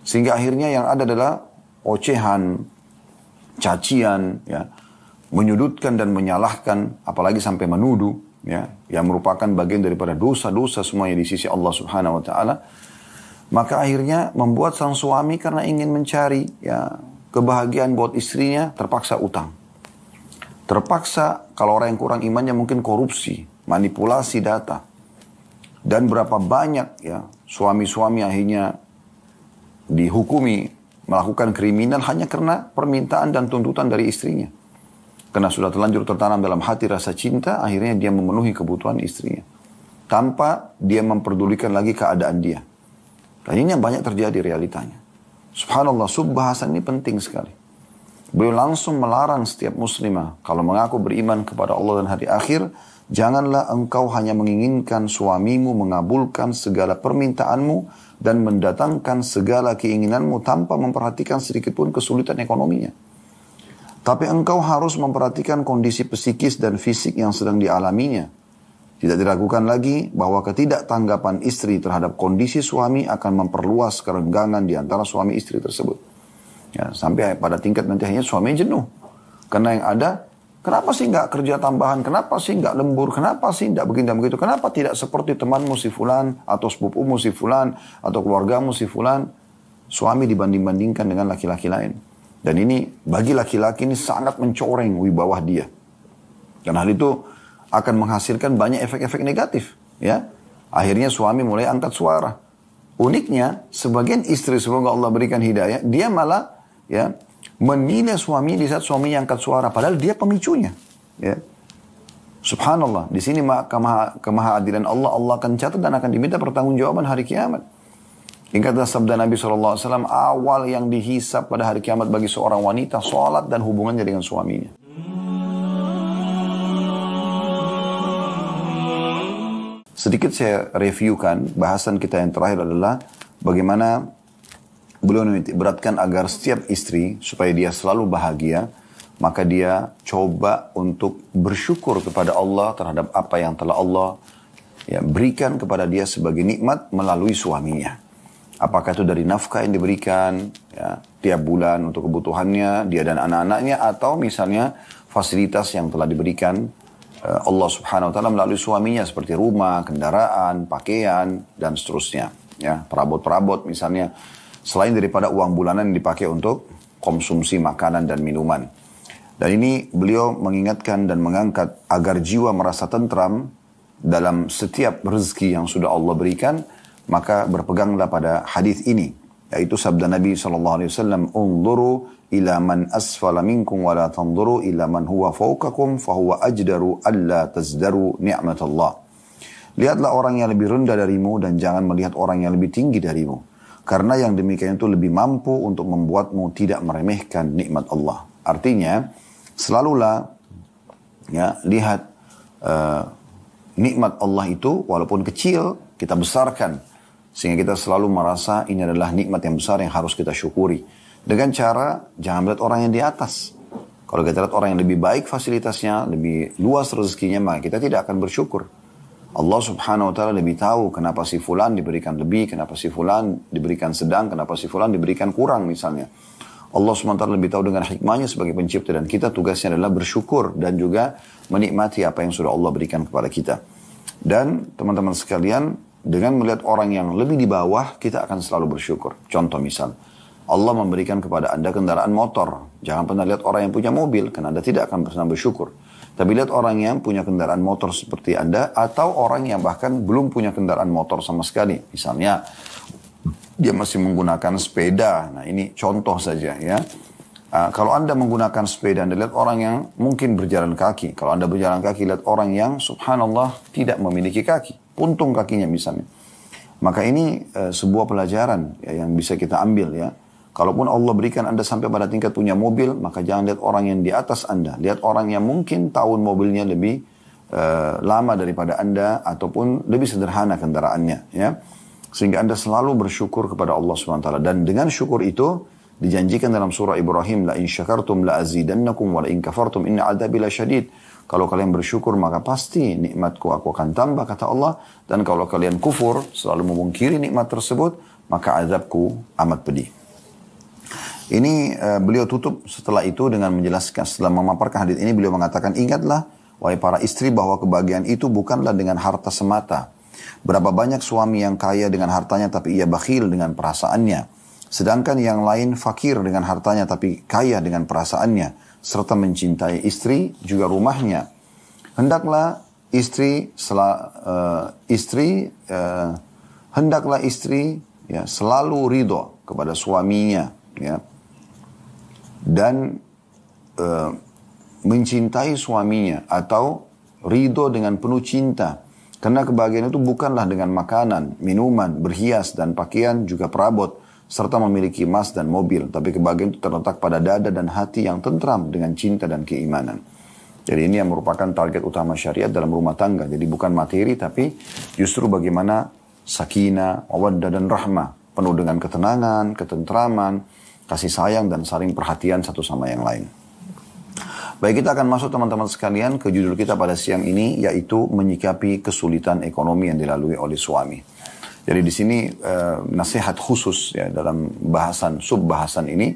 Sehingga akhirnya yang ada adalah ocehan, cacian, ya, menyudutkan dan menyalahkan, apalagi sampai menuduh, ya, yang merupakan bagian daripada dosa-dosa semuanya di sisi Allah Subhanahu wa taala. Maka akhirnya membuat sang suami karena ingin mencari, ya, kebahagiaan buat istrinya, terpaksa utang. Terpaksa, kalau orang yang kurang imannya mungkin korupsi, manipulasi data. Dan berapa banyak, ya, suami-suami akhirnya dihukumi melakukan kriminal hanya karena permintaan dan tuntutan dari istrinya. Karena sudah terlanjur tertanam dalam hati rasa cinta, akhirnya dia memenuhi kebutuhan istrinya. Tanpa dia memperdulikan lagi keadaan dia. Dan ini yang banyak terjadi realitanya. Subhanallah, bahasan ini penting sekali. Beliau langsung melarang setiap muslimah, kalau mengaku beriman kepada Allah dan hari akhir, janganlah engkau hanya menginginkan suamimu mengabulkan segala permintaanmu dan mendatangkan segala keinginanmu tanpa memperhatikan sedikitpun kesulitan ekonominya. Tapi engkau harus memperhatikan kondisi psikis dan fisik yang sedang dialaminya. Tidak diragukan lagi bahwa ketidaktanggapan istri terhadap kondisi suami akan memperluas kerenggangan di antara suami istri tersebut. Ya, sampai pada tingkat nanti akhirnya suami jenuh. Karena yang ada, kenapa sih nggak kerja tambahan? Kenapa sih nggak lembur? Kenapa sih nggak begini dan begitu? Kenapa tidak seperti temanmu si fulan, atau sepupumu si fulan, atau keluargamu si fulan? Suami dibanding-bandingkan dengan laki-laki lain. Dan ini bagi laki-laki ini sangat mencoreng wibawa dia. Dan hal itu akan menghasilkan banyak efek-efek negatif. Ya, akhirnya suami mulai angkat suara. Uniknya, sebagian istri semoga Allah berikan hidayah, dia malah, ya, menilai suami di saat suaminya angkat suara, padahal dia pemicunya. Ya. Subhanallah, di sini kemahadiran Allah, Allah akan catat dan akan diminta pertanggungjawaban hari kiamat. Ingatlah sabda Nabi SAW, awal yang dihisap pada hari kiamat bagi seorang wanita, sholat dan hubungannya dengan suaminya. Sedikit saya reviewkan, bahasan kita yang terakhir adalah bagaimana beliau beratkan agar setiap istri, supaya dia selalu bahagia, maka dia coba untuk bersyukur kepada Allah terhadap apa yang telah Allah, ya, berikan kepada dia sebagai nikmat melalui suaminya. Apakah itu dari nafkah yang diberikan, ya, tiap bulan untuk kebutuhannya, dia dan anak-anaknya, atau misalnya fasilitas yang telah diberikan Allah Subhanahu wa taala melalui suaminya seperti rumah, kendaraan, pakaian dan seterusnya, ya, perabot-perabot misalnya, selain daripada uang bulanan yang dipakai untuk konsumsi makanan dan minuman. Dan ini beliau mengingatkan dan mengangkat agar jiwa merasa tentram dalam setiap rezeki yang sudah Allah berikan, maka berpeganglah pada hadis ini, yaitu sabda Nabi SAW, "Unzuru ila man asfala minkum wa la tanzuru ila man huwa fawqakum fa huwa ajdaru alla tazdaru ni'matallah." Lihatlah orang yang lebih rendah darimu dan jangan melihat orang yang lebih tinggi darimu, karena yang demikian itu lebih mampu untuk membuatmu tidak meremehkan nikmat Allah. Artinya, selalulah, ya, lihat nikmat Allah itu walaupun kecil kita besarkan, sehingga kita selalu merasa ini adalah nikmat yang besar yang harus kita syukuri. Dengan cara jangan melihat orang yang di atas. Kalau kita lihat orang yang lebih baik fasilitasnya, lebih luas rezekinya, maka kita tidak akan bersyukur. Allah Subhanahu wa taala lebih tahu kenapa si fulan diberikan lebih, kenapa si fulan diberikan sedang, kenapa si fulan diberikan kurang misalnya. Allah Subhanahu wa taala lebih tahu dengan hikmahnya sebagai pencipta, dan kita tugasnya adalah bersyukur dan juga menikmati apa yang sudah Allah berikan kepada kita. Dan teman-teman sekalian, dengan melihat orang yang lebih di bawah, kita akan selalu bersyukur. Contoh misal, Allah memberikan kepada Anda kendaraan motor. Jangan pernah lihat orang yang punya mobil, karena Anda tidak akan pernah bersyukur. Tapi lihat orang yang punya kendaraan motor seperti Anda, atau orang yang bahkan belum punya kendaraan motor sama sekali. Misalnya, dia masih menggunakan sepeda. Nah, ini contoh saja, ya. Kalau Anda menggunakan sepeda, Anda lihat orang yang mungkin berjalan kaki. Kalau Anda berjalan kaki, lihat orang yang subhanallah tidak memiliki kaki. Puntung kakinya misalnya. Maka ini sebuah pelajaran, ya, yang bisa kita ambil, ya. Kalaupun Allah berikan Anda sampai pada tingkat punya mobil, maka jangan lihat orang yang di atas Anda. Lihat orang yang mungkin tahun mobilnya lebih lama daripada Anda, ataupun lebih sederhana kendaraannya, ya. Sehingga Anda selalu bersyukur kepada Allah SWT. Dan dengan syukur itu dijanjikan dalam surah Ibrahim, la in syakartum la azidannakum wa la in kafartum inna adzabi lasyadid. Kalau kalian bersyukur maka pasti nikmatku aku akan tambah, kata Allah. Dan kalau kalian kufur, selalu memungkiri nikmat tersebut, maka azabku amat pedih. Ini beliau tutup setelah itu dengan menjelaskan, setelah memaparkan hadis ini beliau mengatakan, ingatlah wahai para istri bahwa kebahagiaan itu bukanlah dengan harta semata. Berapa banyak suami yang kaya dengan hartanya tapi ia bakhil dengan perasaannya. Sedangkan yang lain fakir dengan hartanya tapi kaya dengan perasaannya. Serta mencintai istri juga rumahnya. Hendaklah istri ya, selalu ridho kepada suaminya, ya, dan mencintai suaminya atau ridho dengan penuh cinta. Karena kebahagiaan itu bukanlah dengan makanan, minuman, berhias dan pakaian juga perabot serta memiliki emas dan mobil, tapi kebahagiaan itu terletak pada dada dan hati yang tentram dengan cinta dan keimanan. Jadi ini yang merupakan target utama syariat dalam rumah tangga. Jadi bukan materi, tapi justru bagaimana sakinah, mawaddah dan rahmah, penuh dengan ketenangan, ketentraman, kasih sayang dan saling perhatian satu sama yang lain. Baik, kita akan masuk teman-teman sekalian ke judul kita pada siang ini, yaitu menyikapi kesulitan ekonomi yang dilalui oleh suami. Jadi di sini nasihat khusus ya dalam sub-bahasan ini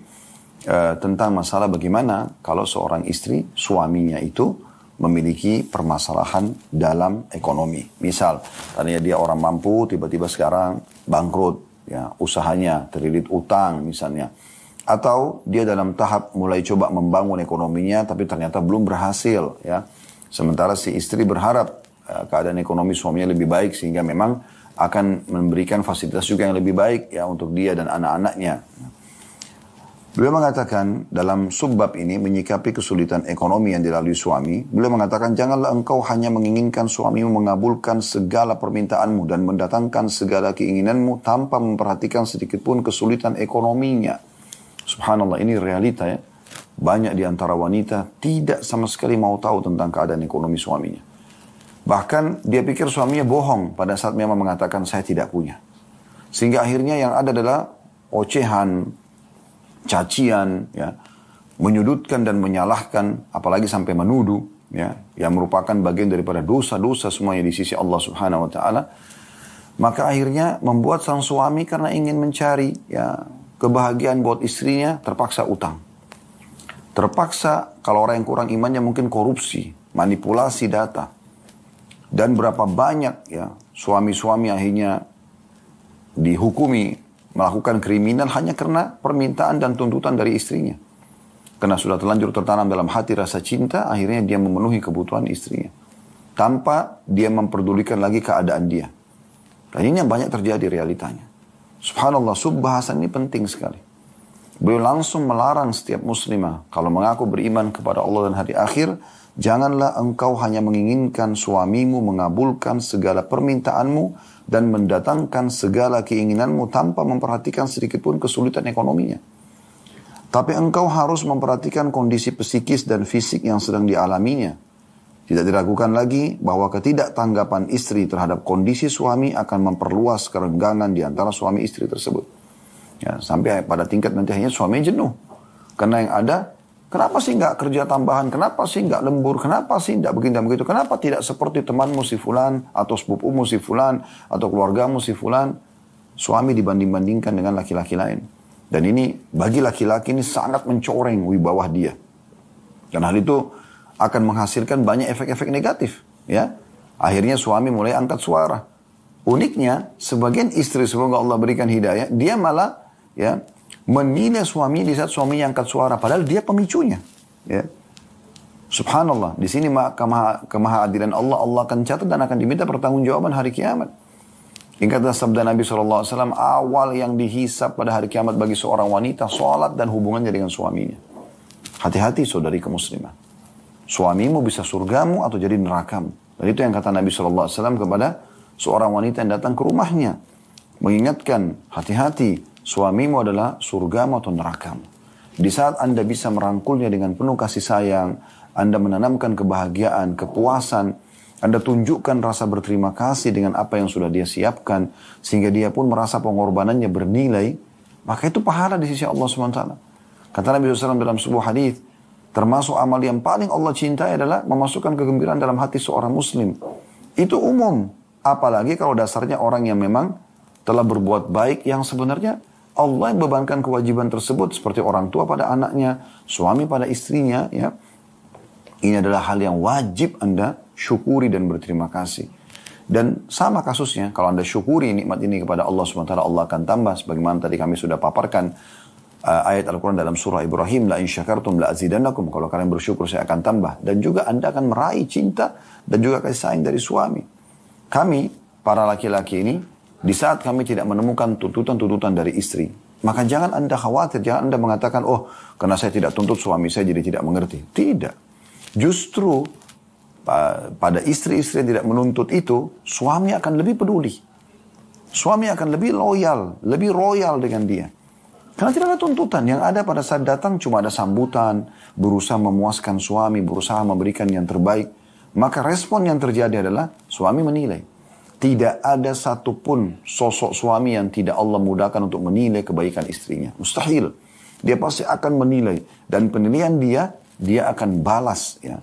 tentang masalah bagaimana kalau seorang istri, suaminya itu memiliki permasalahan dalam ekonomi. Misal, tadinya dia orang mampu, tiba-tiba sekarang bangkrut, ya, usahanya terlilit utang misalnya. Atau dia dalam tahap mulai coba membangun ekonominya, tapi ternyata belum berhasil, ya. Sementara si istri berharap keadaan ekonomi suaminya lebih baik, sehingga memang akan memberikan fasilitas juga yang lebih baik ya untuk dia dan anak-anaknya. Beliau mengatakan dalam subbab ini menyikapi kesulitan ekonomi yang dilalui suami. Beliau mengatakan janganlah engkau hanya menginginkan suamimu mengabulkan segala permintaanmu dan mendatangkan segala keinginanmu tanpa memperhatikan sedikit pun kesulitan ekonominya. Subhanallah, ini realita ya. Banyak di antara wanita tidak sama sekali mau tahu tentang keadaan ekonomi suaminya. Bahkan dia pikir suaminya bohong pada saat memang mengatakan saya tidak punya. Sehingga akhirnya yang ada adalah ocehan, cacian, ya, menyudutkan dan menyalahkan, apalagi sampai menuduh, ya, yang merupakan bagian daripada dosa-dosa semuanya di sisi Allah Subhanahu Wa Taala. Maka akhirnya membuat sang suami karena ingin mencari ya kebahagiaan buat istrinya terpaksa utang. Terpaksa kalau orang yang kurang imannya mungkin korupsi, manipulasi data. Dan berapa banyak ya suami-suami akhirnya dihukumi melakukan kriminal hanya karena permintaan dan tuntutan dari istrinya. Karena sudah terlanjur tertanam dalam hati rasa cinta, akhirnya dia memenuhi kebutuhan istrinya. Tanpa dia memperdulikan lagi keadaan dia. Dan ini yang banyak terjadi realitanya. Subhanallah, sub-bahasan ini penting sekali. Beliau langsung melarang setiap muslimah kalau mengaku beriman kepada Allah dan hari akhir, janganlah engkau hanya menginginkan suamimu mengabulkan segala permintaanmu dan mendatangkan segala keinginanmu tanpa memperhatikan sedikit pun kesulitan ekonominya. Tapi engkau harus memperhatikan kondisi psikis dan fisik yang sedang dialaminya. Tidak diragukan lagi bahwa ketidaktanggapan istri terhadap kondisi suami akan memperluas kerenggangan di antara suami istri tersebut. Ya, sampai pada tingkat nanti akhirnya suami jenuh. Karena yang ada, kenapa sih nggak kerja tambahan? Kenapa sih nggak lembur? Kenapa sih nggak begini dan begitu? Kenapa tidak seperti temanmu si fulan, atau sepupumu si fulan, atau keluargamu si fulan? Suami dibanding-bandingkan dengan laki-laki lain. Dan ini bagi laki-laki ini sangat mencoreng wibawa dia. Dan hal itu akan menghasilkan banyak efek-efek negatif. Ya, akhirnya suami mulai angkat suara. Uniknya, sebagian istri semoga Allah berikan hidayah, dia malah ya menilai suami di saat suaminya angkat suara, padahal dia pemicunya. Ya. Subhanallah, di sini kemahaadilan Allah, Allah akan catat dan akan diminta pertanggungjawaban hari kiamat. Ingatlah sabda Nabi SAW, awal yang dihisap pada hari kiamat bagi seorang wanita, sholat dan hubungannya dengan suaminya. Hati-hati saudari muslimah. Suamimu bisa surgamu atau jadi nerakamu. Dan itu yang kata Nabi SAW kepada seorang wanita yang datang ke rumahnya. Mengingatkan, hati-hati, suamimu adalah surgamu atau nerakamu. Di saat Anda bisa merangkulnya dengan penuh kasih sayang, Anda menanamkan kebahagiaan, kepuasan, Anda tunjukkan rasa berterima kasih dengan apa yang sudah dia siapkan, sehingga dia pun merasa pengorbanannya bernilai, maka itu pahala di sisi Allah SWT. Kata Nabi SAW dalam sebuah hadis, termasuk amal yang paling Allah cintai adalah memasukkan kegembiraan dalam hati seorang muslim. Itu umum. Apalagi kalau dasarnya orang yang memang telah berbuat baik yang sebenarnya Allah yang bebankan kewajiban tersebut seperti orang tua pada anaknya, suami pada istrinya, ya. Ini adalah hal yang wajib Anda syukuri dan berterima kasih. Dan sama kasusnya, kalau Anda syukuri nikmat ini kepada Allah SWT, Allah akan tambah. Sebagaimana tadi kami sudah paparkan ayat Al-Quran dalam surah Ibrahim, la in syakartum la azidannakum. Kalau kalian bersyukur saya akan tambah. Dan juga Anda akan meraih cinta dan juga kasih sayang dari suami. Kami, para laki-laki ini, di saat kami tidak menemukan tuntutan-tuntutan dari istri, maka jangan Anda khawatir, jangan Anda mengatakan, oh karena saya tidak tuntut suami saya jadi tidak mengerti. Tidak. Justru pada istri-istri yang tidak menuntut itu, suami akan lebih peduli. Suami akan lebih royal dengan dia. Karena tidak ada tuntutan. Yang ada pada saat datang cuma ada sambutan, berusaha memuaskan suami, berusaha memberikan yang terbaik. Maka respon yang terjadi adalah suami menilai. Tidak ada satupun sosok suami yang tidak Allah mudahkan untuk menilai kebaikan istrinya. Mustahil. Dia pasti akan menilai. Dan penilaian dia akan balas, ya,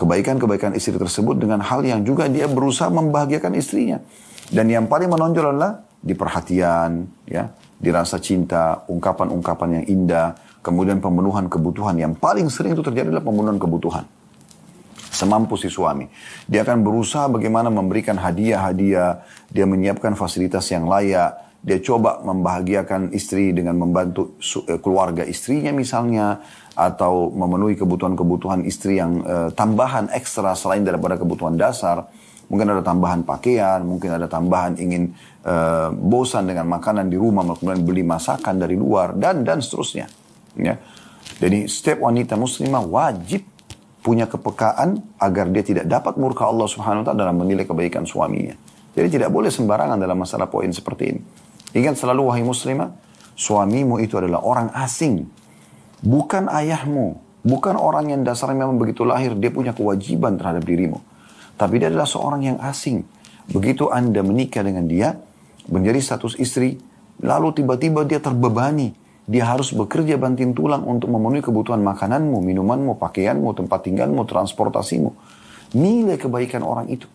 kebaikan-kebaikan istri tersebut dengan hal yang juga dia berusaha membahagiakan istrinya. Dan yang paling menonjol adalah di perhatian, ya, dirasa cinta, ungkapan-ungkapan yang indah, kemudian pemenuhan kebutuhan. Yang paling sering itu terjadi adalah pemenuhan kebutuhan. Semampu si suami. Dia akan berusaha bagaimana memberikan hadiah-hadiah, dia menyiapkan fasilitas yang layak, dia coba membahagiakan istri dengan membantu keluarga istrinya misalnya, atau memenuhi kebutuhan-kebutuhan istri yang tambahan ekstra selain daripada kebutuhan dasar. Mungkin ada tambahan pakaian, mungkin ada tambahan ingin bosan dengan makanan di rumah, kemudian beli masakan dari luar, dan seterusnya. Ya. Jadi setiap wanita muslimah wajib punya kepekaan agar dia tidak dapat murka Allah Subhanahu wa Ta'ala dalam menilai kebaikan suaminya. Jadi tidak boleh sembarangan dalam masalah poin seperti ini. Ingat selalu wahai muslimah, suamimu itu adalah orang asing. Bukan ayahmu, bukan orang yang dasarnya memang begitu lahir, dia punya kewajiban terhadap dirimu. Tapi dia adalah seorang yang asing. Begitu Anda menikah dengan dia, menjadi status istri, lalu tiba-tiba dia terbebani. Dia harus bekerja banting tulang untuk memenuhi kebutuhan makananmu, minumanmu, pakaianmu, tempat tinggalmu, transportasimu. Nilai kebaikan orang itu.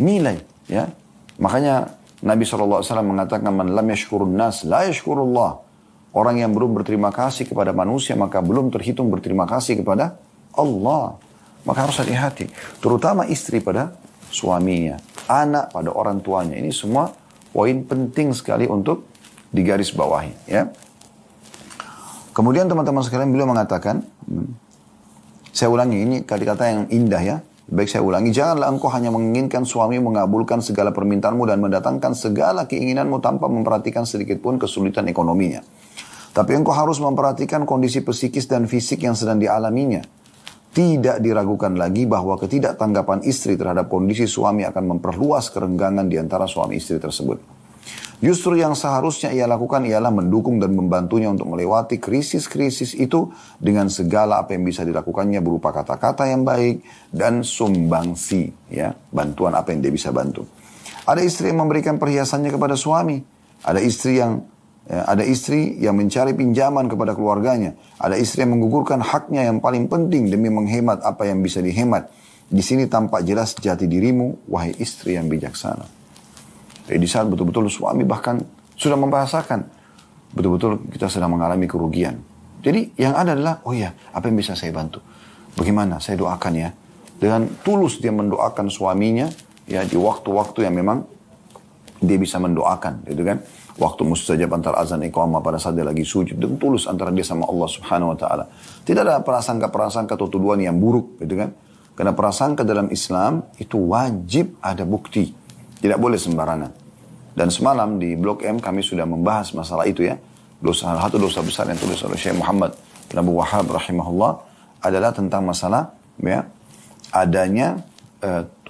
Nilai, ya. Makanya Nabi SAW mengatakan, man lam yashkurun nas, la yashkurullah. Orang yang belum berterima kasih kepada manusia, maka belum terhitung berterima kasih kepada Allah. Maka harus hati-hati. Terutama istri pada suaminya. Anak pada orang tuanya. Ini semua poin penting sekali untuk digarisbawahi. Ya. Kemudian teman-teman sekalian beliau mengatakan, saya ulangi ini kata-kata yang indah ya. Baik saya ulangi, janganlah engkau hanya menginginkan suami mengabulkan segala permintaanmu dan mendatangkan segala keinginanmu tanpa memperhatikan sedikit pun kesulitan ekonominya. Tapi engkau harus memperhatikan kondisi psikis dan fisik yang sedang dialaminya. Tidak diragukan lagi bahwa ketidaktanggapan istri terhadap kondisi suami akan memperluas kerenggangan di antara suami istri tersebut. Justru yang seharusnya ia lakukan ialah mendukung dan membantunya untuk melewati krisis-krisis itu dengan segala apa yang bisa dilakukannya berupa kata-kata yang baik dan sumbangsi, ya, bantuan apa yang dia bisa bantu. Ada istri yang memberikan perhiasannya kepada suami, ada istri yang mencari pinjaman kepada keluarganya, ada istri yang menggugurkan haknya yang paling penting demi menghemat apa yang bisa dihemat. Di sini tampak jelas jati dirimu, wahai istri yang bijaksana. Jadi di saat betul-betul suami bahkan sudah membahasakan, betul-betul kita sedang mengalami kerugian. Jadi yang ada adalah, oh iya, apa yang bisa saya bantu? Bagaimana? Saya doakan ya. Dengan tulus dia mendoakan suaminya, ya, di waktu-waktu yang memang dia bisa mendoakan, gitu kan? Waktu mustajab antara azan iqamah pada saat dia lagi sujud, dan tulus antara dia sama Allah Subhanahu wa Ta'ala. Tidak ada prasangka-prasangka atau tuduhan yang buruk, gitu kan? Karena prasangka dalam Islam itu wajib ada bukti. Tidak boleh sembarangan. Dan semalam di Blok M kami sudah membahas masalah itu ya. Salah satu dosa besar yang tulis oleh Syekh Muhammad bin Abdul Wahhab rahimahullah adalah tentang masalah ya, adanya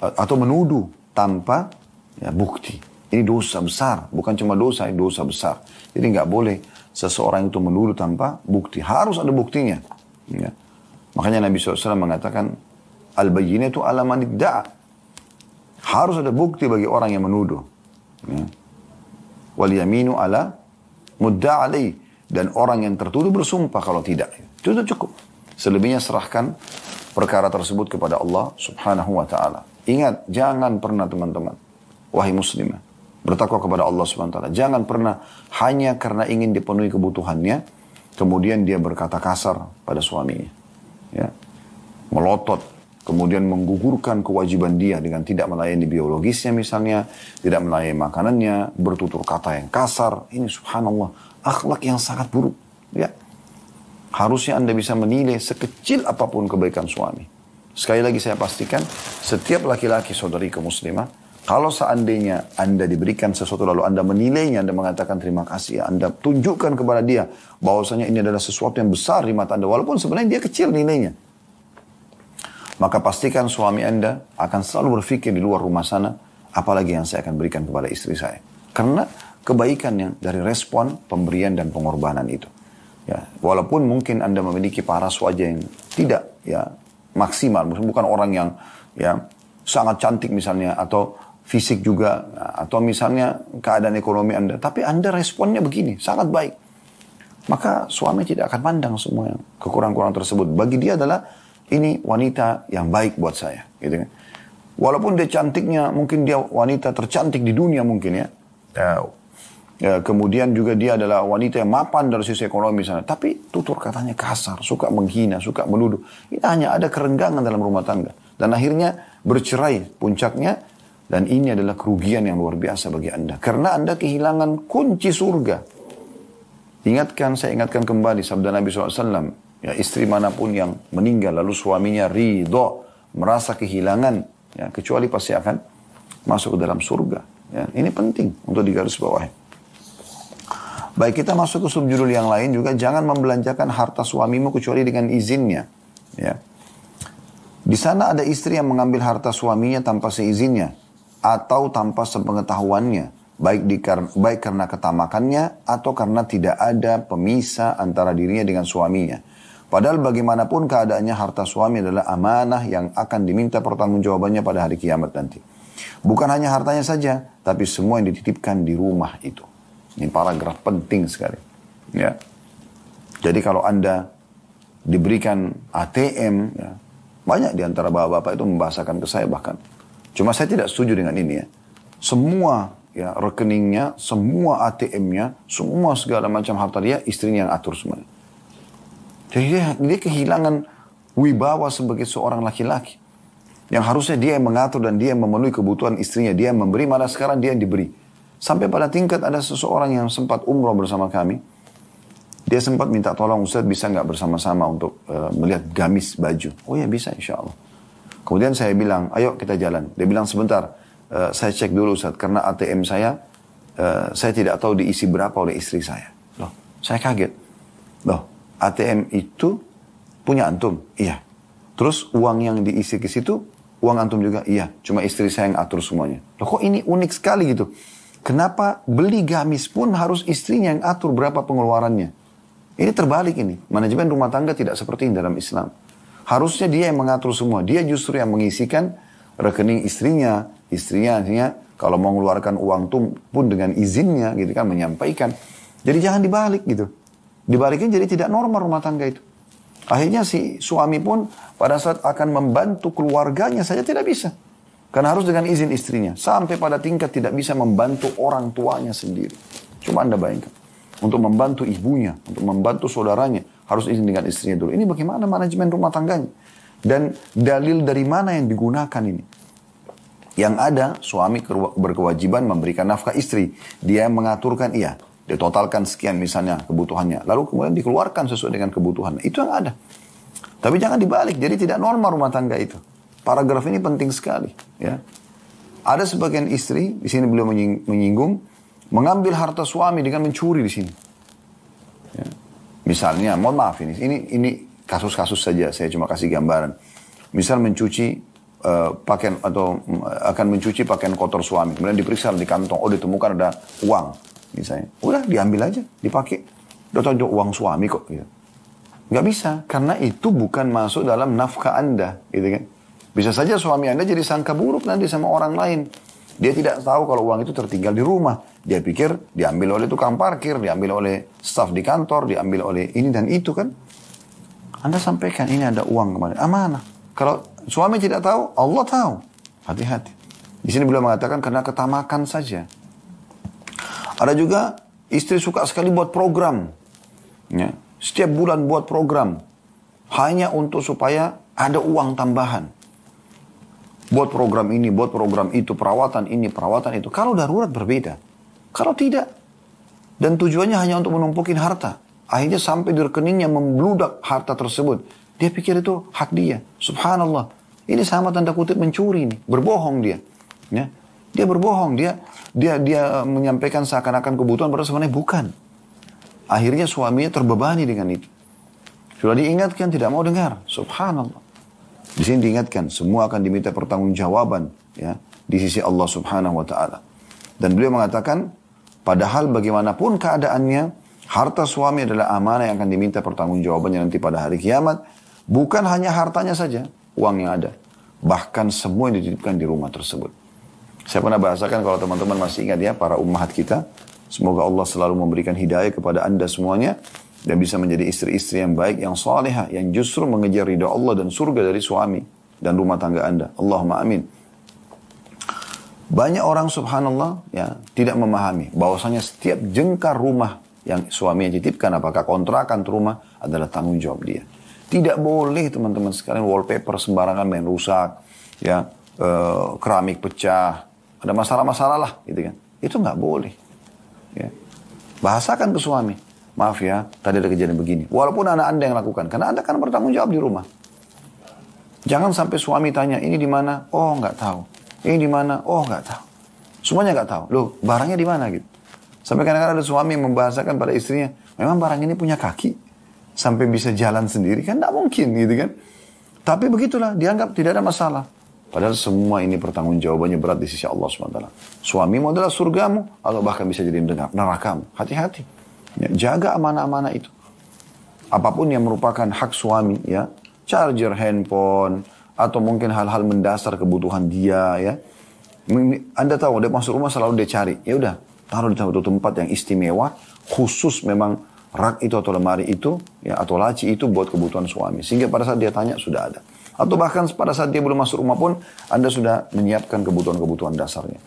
atau menuduh tanpa ya, bukti. Ini dosa besar. Bukan cuma dosa, ini dosa besar. Jadi nggak boleh seseorang itu menuduh tanpa bukti. Harus ada buktinya. Ya. Makanya Nabi SAW mengatakan, al-bayyinatu ala man idda'a. Harus ada bukti bagi orang yang menuduh. Ya. Wal yaminu ala mudda' alaih. Dan orang yang tertuduh bersumpah kalau tidak. Itu sudah cukup. Selebihnya serahkan perkara tersebut kepada Allah Subhanahu wa Ta'ala. Ingat, jangan pernah teman-teman, wahai muslimah, Bertakwa kepada Allah Subhanahu wa taala. Jangan pernah hanya karena ingin dipenuhi kebutuhannya, kemudian dia berkata kasar pada suaminya. Ya. Melotot, kemudian menggugurkan kewajiban dia dengan tidak melayani biologisnya misalnya, tidak melayani makanannya, bertutur kata yang kasar. Ini subhanallah, akhlak yang sangat buruk. Ya. Harusnya Anda bisa menilai sekecil apapun kebaikan suami. Sekali lagi saya pastikan, setiap laki-laki saudariku muslimah, kalau seandainya Anda diberikan sesuatu lalu Anda menilainya, Anda mengatakan terima kasih, Anda tunjukkan kepada dia bahwasanya ini adalah sesuatu yang besar di mata Anda, walaupun sebenarnya dia kecil nilainya. Maka pastikan suami Anda akan selalu berpikir di luar rumah sana, apalagi yang saya akan berikan kepada istri saya. Karena kebaikan yang dari respon, pemberian dan pengorbanan itu. Ya, walaupun mungkin Anda memiliki paras wajah yang tidak ya maksimal, bukan orang yang ya sangat cantik misalnya, atau fisik juga, atau misalnya keadaan ekonomi Anda, tapi Anda responnya begini, sangat baik. Maka suami tidak akan pandang semua yang kekurangan-kekurangan tersebut. Bagi dia adalah, ini wanita yang baik buat saya. Gitu kan. Walaupun dia cantiknya, mungkin dia wanita tercantik di dunia mungkin ya. Kemudian juga dia adalah wanita yang mapan dari sisi ekonomi misalnya. Tapi tutur katanya kasar, suka menghina, suka menuduh. Ini hanya ada kerenggangan dalam rumah tangga. Dan akhirnya bercerai puncaknya. Dan ini adalah kerugian yang luar biasa bagi Anda. Karena Anda kehilangan kunci surga. Saya ingatkan kembali sabda Nabi SAW. Ya, istri manapun yang meninggal lalu suaminya ridho, merasa kehilangan, ya, kecuali pasti akan masuk ke dalam surga. Ya, ini penting untuk digarisbawahi. Baik, kita masuk ke subjudul yang lain juga. Jangan membelanjakan harta suamimu kecuali dengan izinnya. Ya. Di sana ada istri yang mengambil harta suaminya tanpa seizinnya atau tanpa sepengetahuannya, baik karena ketamakannya atau karena tidak ada pemisah antara dirinya dengan suaminya. Padahal bagaimanapun keadaannya, harta suami adalah amanah yang akan diminta pertanggungjawabannya pada hari kiamat nanti. Bukan hanya hartanya saja, tapi semua yang dititipkan di rumah itu. Ini paragraf penting sekali. Ya. Jadi kalau Anda diberikan ATM, ya, banyak di antara bapak-bapak itu membahasakan ke saya bahkan. Cuma saya tidak setuju dengan ini ya. Semua ya rekeningnya, semua ATM-nya, semua segala macam harta dia, istrinya yang atur semuanya. Jadi dia kehilangan wibawa sebagai seorang laki-laki. Yang harusnya dia yang mengatur dan dia yang memenuhi kebutuhan istrinya. Dia yang memberi, malah sekarang dia yang diberi. Sampai pada tingkat ada seseorang yang sempat umroh bersama kami. Dia sempat minta tolong, Ustaz bisa nggak bersama-sama untuk melihat gamis baju. Oh ya bisa insya Allah. Kemudian saya bilang, ayo kita jalan. Dia bilang sebentar, saya cek dulu Ustaz. Karena ATM saya tidak tahu diisi berapa oleh istri saya. Loh, saya kaget. Loh, ATM itu punya antum? Iya. Terus uang yang diisi ke situ, uang antum juga? Iya. Cuma istri saya yang atur semuanya. Loh kok ini unik sekali gitu. Kenapa beli gamis pun harus istrinya yang atur berapa pengeluarannya? Ini terbalik ini. Manajemen rumah tangga tidak seperti ini dalam Islam. Harusnya dia yang mengatur semua. Dia justru yang mengisikan rekening istrinya. Istrinya kalau mau mengeluarkan uang pun dengan izinnya gitu kan, menyampaikan. Jadi jangan dibalik gitu. Dibalikin jadi tidak normal rumah tangga itu. Akhirnya si suami pun pada saat akan membantu keluarganya saja tidak bisa. Karena harus dengan izin istrinya. Sampai pada tingkat tidak bisa membantu orang tuanya sendiri. Cuma Anda bayangkan. Untuk membantu ibunya, untuk membantu saudaranya, harus izin dengan istrinya dulu. Ini bagaimana manajemen rumah tangganya? Dan dalil dari mana yang digunakan ini? Yang ada, suami berkewajiban memberikan nafkah istri. Dia yang mengaturkan, iya. Dia totalkan sekian misalnya kebutuhannya. Lalu kemudian dikeluarkan sesuai dengan kebutuhan. Itu yang ada. Tapi jangan dibalik, jadi tidak normal rumah tangga itu. Paragraf ini penting sekali. Ya. Ada sebagian istri, di sini beliau menyinggung, mengambil harta suami dengan mencuri di sini. Ya. Misalnya, mohon maaf ini kasus-kasus saja, saya cuma kasih gambaran. Misal mencuci pakaian atau akan mencuci pakaian kotor suami, kemudian diperiksa di kantong, oh ditemukan ada uang, misalnya. Udah diambil aja, dipakai. Udah tahu uang suami kok. Gitu. Nggak bisa, karena itu bukan masuk dalam nafkah Anda, gitu kan. Bisa saja suami Anda jadi sangka buruk nanti sama orang lain. Dia tidak tahu kalau uang itu tertinggal di rumah. Dia pikir diambil oleh tukang parkir, diambil oleh staf di kantor, diambil oleh ini dan itu kan. Anda sampaikan ini ada uang kemarin. Amanah. Kalau suami tidak tahu, Allah tahu. Hati-hati. Di sini beliau mengatakan karena ketamakan saja. Ada juga istri suka sekali buat program. Ya. Setiap bulan buat program. Hanya untuk supaya ada uang tambahan. Buat program ini, buat program itu, perawatan ini, perawatan itu. Kalau darurat berbeda. Kalau tidak. Dan tujuannya hanya untuk menumpukin harta. Akhirnya sampai di rekeningnya membludak harta tersebut. Dia pikir itu hak dia. Subhanallah. Ini sama tanda kutip mencuri nih. Berbohong dia. Ya. Dia berbohong. Dia menyampaikan seakan-akan kebutuhan padahal sebenarnya bukan. Akhirnya suaminya terbebani dengan itu. Sudah diingatkan tidak mau dengar. Subhanallah. Di sini diingatkan semua akan diminta pertanggungjawaban ya di sisi Allah Subhanahu wa taala. Dan beliau mengatakan padahal bagaimanapun keadaannya harta suami adalah amanah yang akan diminta pertanggungjawabannya nanti pada hari kiamat. Bukan hanya hartanya saja, uang yang ada. Bahkan semua yang dititipkan di rumah tersebut. Saya pernah bahasakan kalau teman-teman masih ingat ya, para ummahat kita. Semoga Allah selalu memberikan hidayah kepada anda semuanya. Dan bisa menjadi istri-istri yang baik, yang salihah. Yang justru mengejar ridha Allah dan surga dari suami dan rumah tangga anda. Allahumma amin. Banyak orang subhanallah ya tidak memahami bahwasanya setiap jengkar rumah yang suaminya titipkan, apakah kontrakan rumah, adalah tanggung jawab dia. Tidak boleh teman-teman sekalian wallpaper sembarangan main rusak, ya keramik pecah, ada masalah-masalah lah, gitu kan? Itu nggak boleh. Ya. Bahasakan ke suami, maaf ya, tadi ada kejadian begini. Walaupun anak anda yang lakukan, karena anda kan bertanggung jawab di rumah. Jangan sampai suami tanya, ini di mana? Oh nggak tahu. Ini di mana? Oh nggak tahu. Semuanya nggak tahu. Loh barangnya di mana gitu? Sampai kadang-kadang ada suami yang membahasakan pada istrinya, memang barang ini punya kaki sampai bisa jalan sendiri kan tidak mungkin gitu kan. Tapi begitulah dianggap tidak ada masalah. Padahal semua ini pertanggungjawabannya berat di sisi Allah SWT. Suamimu adalah surgamu atau bahkan bisa jadi nerakamu. Hati-hati. Ya, jaga amanah-amanah itu. Apapun yang merupakan hak suami ya, charger handphone atau mungkin hal-hal mendasar kebutuhan dia ya. Anda tahu dia masuk rumah selalu dia cari. Ya udah, taruh di satu tempat yang istimewa khusus memang rak itu atau lemari itu ya atau laci itu buat kebutuhan suami sehingga pada saat dia tanya sudah ada atau bahkan pada saat dia belum masuk rumah pun Anda sudah menyiapkan kebutuhan-kebutuhan dasarnya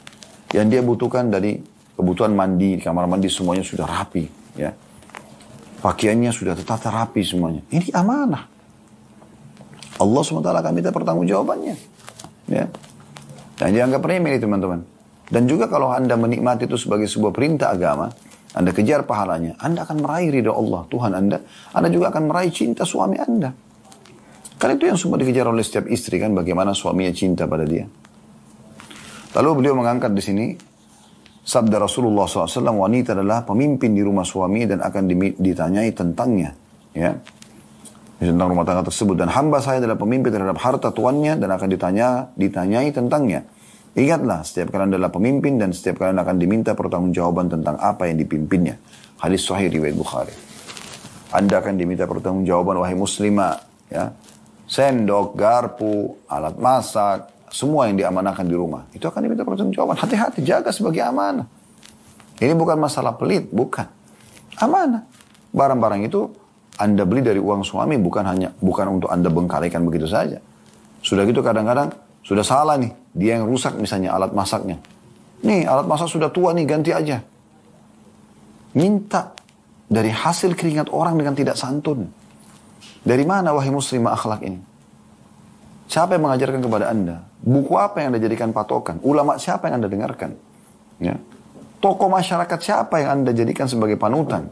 yang dia butuhkan dari kebutuhan mandi di kamar mandi semuanya sudah rapi ya pakaiannya sudah tertata rapi semuanya ini amanah Allah SWT akan minta pertanggungjawabannya ya dan dianggap remeh teman-teman dan juga kalau Anda menikmati itu sebagai sebuah perintah agama Anda kejar pahalanya, Anda akan meraih ridha Allah, Tuhan Anda juga akan meraih cinta suami Anda. Karena itu yang semua dikejar oleh setiap istri kan, bagaimana suaminya cinta pada dia. Lalu beliau mengangkat di sini, sabda Rasulullah SAW, wanita adalah pemimpin di rumah suami dan akan ditanyai tentangnya. Ya. Tentang rumah tangga tersebut. Dan hamba saya adalah pemimpin terhadap harta tuannya dan akan ditanyai tentangnya. Ingatlah, setiap kalian adalah pemimpin dan setiap kalian akan diminta pertanggungjawaban tentang apa yang dipimpinnya. Hadis sahih riwayat Bukhari. Anda akan diminta pertanggungjawaban wahai muslimah, ya. Sendok, garpu, alat masak, semua yang diamanahkan di rumah. Itu akan diminta pertanggungjawaban. Hati-hati, jaga sebagai amanah. Ini bukan masalah pelit, bukan. Amanah. Barang-barang itu Anda beli dari uang suami bukan untuk Anda bengkalikan begitu saja. Sudah gitu kadang-kadang sudah salah nih, dia yang rusak misalnya alat masaknya. Nih alat masak sudah tua nih, ganti aja. Minta dari hasil keringat orang dengan tidak santun. Dari mana wahai muslimah akhlak ini? Siapa yang mengajarkan kepada Anda? Buku apa yang Anda jadikan patokan? Ulama siapa yang Anda dengarkan? Ya. Tokoh masyarakat siapa yang Anda jadikan sebagai panutan?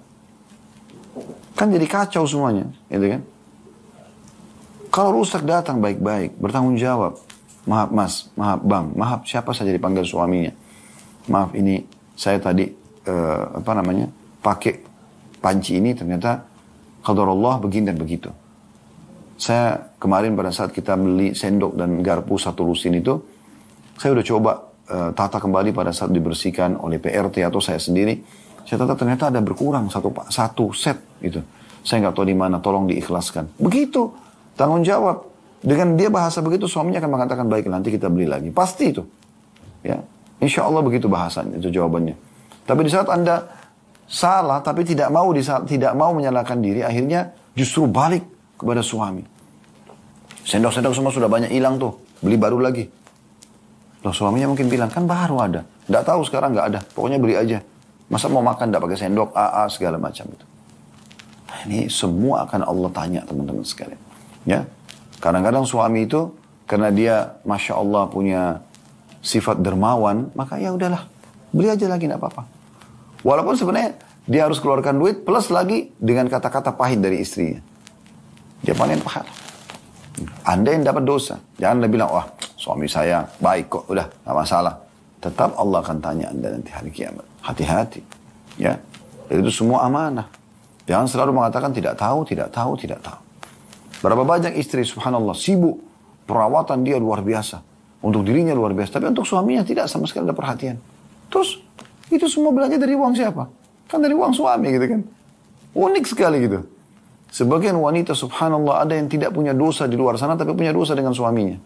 Kan jadi kacau semuanya, gitu kan? Kalau rusak datang baik-baik, bertanggung jawab. Maaf mas, maaf bang, maaf siapa saja dipanggil suaminya. Maaf ini saya tadi pakai panci ini ternyata qadarullah begini dan begitu. Saya kemarin pada saat kita beli sendok dan garpu satu lusin itu, saya udah coba tata kembali pada saat dibersihkan oleh PRT atau saya sendiri. Saya tata ternyata ada berkurang satu set gitu. Saya nggak tahu di mana, tolong diikhlaskan. Begitu tanggung jawab. Dengan dia bahasa begitu, suaminya akan mengatakan, baik nanti kita beli lagi. Pasti itu. Ya, insya Allah begitu bahasanya, itu jawabannya. Tapi di saat Anda salah, tapi tidak mau menyalahkan diri, akhirnya justru balik kepada suami. Sendok-sendok semua sudah banyak hilang tuh, beli baru lagi. Loh suaminya mungkin bilang, kan baru ada. Nggak tahu sekarang nggak ada, pokoknya beli aja. Masa mau makan tidak pakai sendok, segala macam itu. Nah, ini semua akan Allah tanya teman-teman sekalian. Ya, kadang-kadang suami itu karena dia masya Allah punya sifat dermawan, maka ya udahlah, beli aja lagi tidak apa-apa. Walaupun sebenarnya dia harus keluarkan duit plus lagi dengan kata-kata pahit dari istrinya. Dia panen pahala. Anda yang dapat dosa. Jangan Anda bilang, wah suami saya baik kok, udah gak masalah. Tetap Allah akan tanya Anda nanti hari kiamat. Hati-hati. Ya, jadi itu semua amanah. Jangan selalu mengatakan tidak tahu, tidak tahu, tidak tahu. Berapa banyak istri subhanallah sibuk. Perawatan dia luar biasa. Untuk dirinya luar biasa. Tapi untuk suaminya tidak sama sekali ada perhatian. Terus itu semua belanja dari uang siapa? Kan dari uang suami gitu kan. Unik sekali gitu. Sebagian wanita subhanallah ada yang tidak punya dosa di luar sana tapi punya dosa dengan suaminya.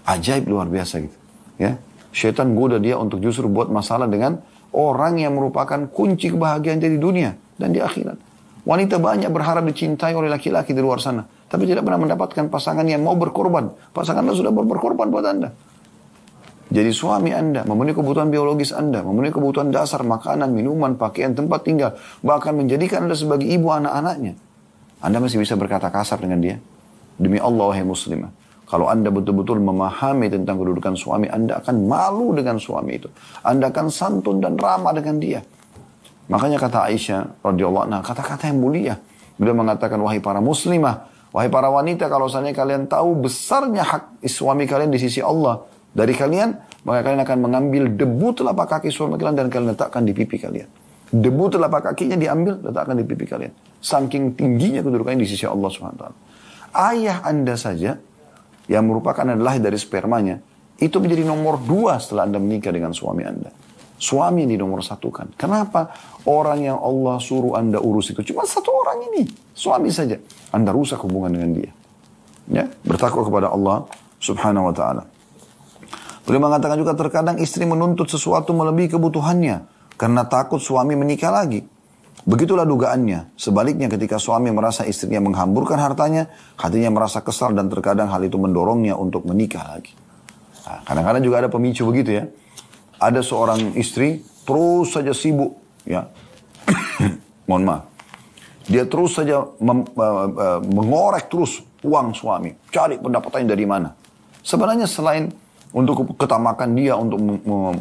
Ajaib luar biasa gitu. Ya, syaitan goda dia untuk justru buat masalah dengan orang yang merupakan kunci kebahagiaan di dunia dan di akhirat. Wanita banyak berharap dicintai oleh laki-laki di luar sana tapi tidak pernah mendapatkan pasangan yang mau berkorban. Pasangan Anda sudah berkorban buat Anda. Jadi suami Anda memenuhi kebutuhan biologis Anda, memenuhi kebutuhan dasar makanan, minuman, pakaian, tempat tinggal, bahkan menjadikan Anda sebagai ibu anak-anaknya. Anda masih bisa berkata kasar dengan dia? Demi Allah, wahai muslimah. Kalau Anda betul-betul memahami tentang kedudukan suami, Anda akan malu dengan suami itu. Anda akan santun dan ramah dengan dia. Makanya kata Aisyah radhiyallahu anha, kata-kata yang mulia. Beliau mengatakan, wahai para muslimah, wahai para wanita, kalau seandainya kalian tahu besarnya hak suami kalian di sisi Allah dari kalian, maka kalian akan mengambil debu telapak kaki suami kalian dan kalian letakkan di pipi kalian. Debu telapak kakinya diambil, letakkan di pipi kalian. Saking tingginya kedudukannya di sisi Allah SWT. Ayah Anda saja, yang merupakan adalah dari spermanya, itu menjadi nomor 2 setelah Anda menikah dengan suami Anda. Suami yang di nomor 1 kan. Kenapa? Orang yang Allah suruh Anda urus itu cuma satu orang ini. Suami saja. Anda rusak hubungan dengan dia. Ya, bertakwa kepada Allah subhanahu wa ta'ala. Beliau mengatakan juga terkadang istri menuntut sesuatu melebihi kebutuhannya karena takut suami menikah lagi. Begitulah dugaannya. Sebaliknya ketika suami merasa istrinya menghamburkan hartanya, hatinya merasa kesal dan terkadang hal itu mendorongnya untuk menikah lagi. Nah, kadang-kadang juga ada pemicu begitu ya. Ada seorang istri terus saja sibuk, ya. Mohon maaf. Dia terus saja mengorek terus uang suami, cari pendapatannya dari mana. Sebenarnya selain untuk ketamakan dia untuk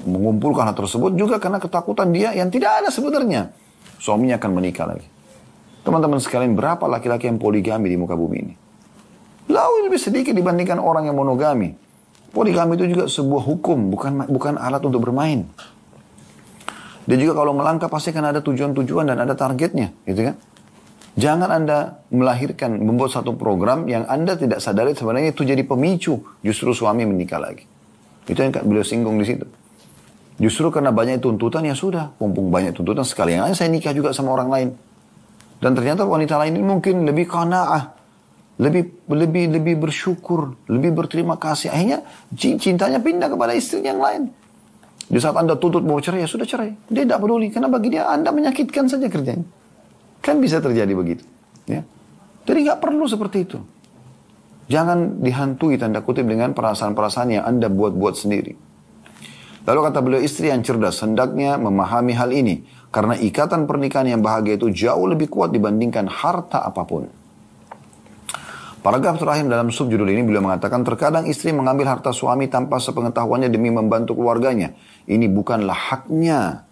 mengumpulkan hal tersebut, juga karena ketakutan dia yang tidak ada sebenarnya. Suaminya akan menikah lagi. Teman-teman sekalian, berapa laki-laki yang poligami di muka bumi ini? Lebih sedikit dibandingkan orang yang monogami. Poligami itu juga sebuah hukum, bukan alat untuk bermain. Dia juga kalau melangkah pasti akan ada tujuan-tujuan dan ada targetnya, gitu kan? Jangan Anda melahirkan, membuat satu program yang Anda tidak sadari sebenarnya itu jadi pemicu justru suami menikah lagi. Itu yang beliau singgung di situ. Justru karena banyak tuntutan, ya sudah, mumpung banyak tuntutan sekalian aja saya nikah juga sama orang lain. Dan ternyata wanita lain ini mungkin lebih qanaah, lebih bersyukur, lebih berterima kasih. Akhirnya cintanya pindah kepada istri yang lain. Di saat Anda tuntut mau cerai, ya sudah cerai. Dia tidak peduli, karena bagi dia Anda menyakitkan saja kerjanya. Kan bisa terjadi begitu. Ya. Jadi nggak perlu seperti itu. Jangan dihantui tanda kutip dengan perasaan-perasaan yang Anda buat-buat sendiri. Lalu kata beliau, istri yang cerdas hendaknya memahami hal ini. Karena ikatan pernikahan yang bahagia itu jauh lebih kuat dibandingkan harta apapun. Paragraf terakhir dalam subjudul ini beliau mengatakan, terkadang istri mengambil harta suami tanpa sepengetahuannya demi membantu keluarganya. Ini bukanlah haknya.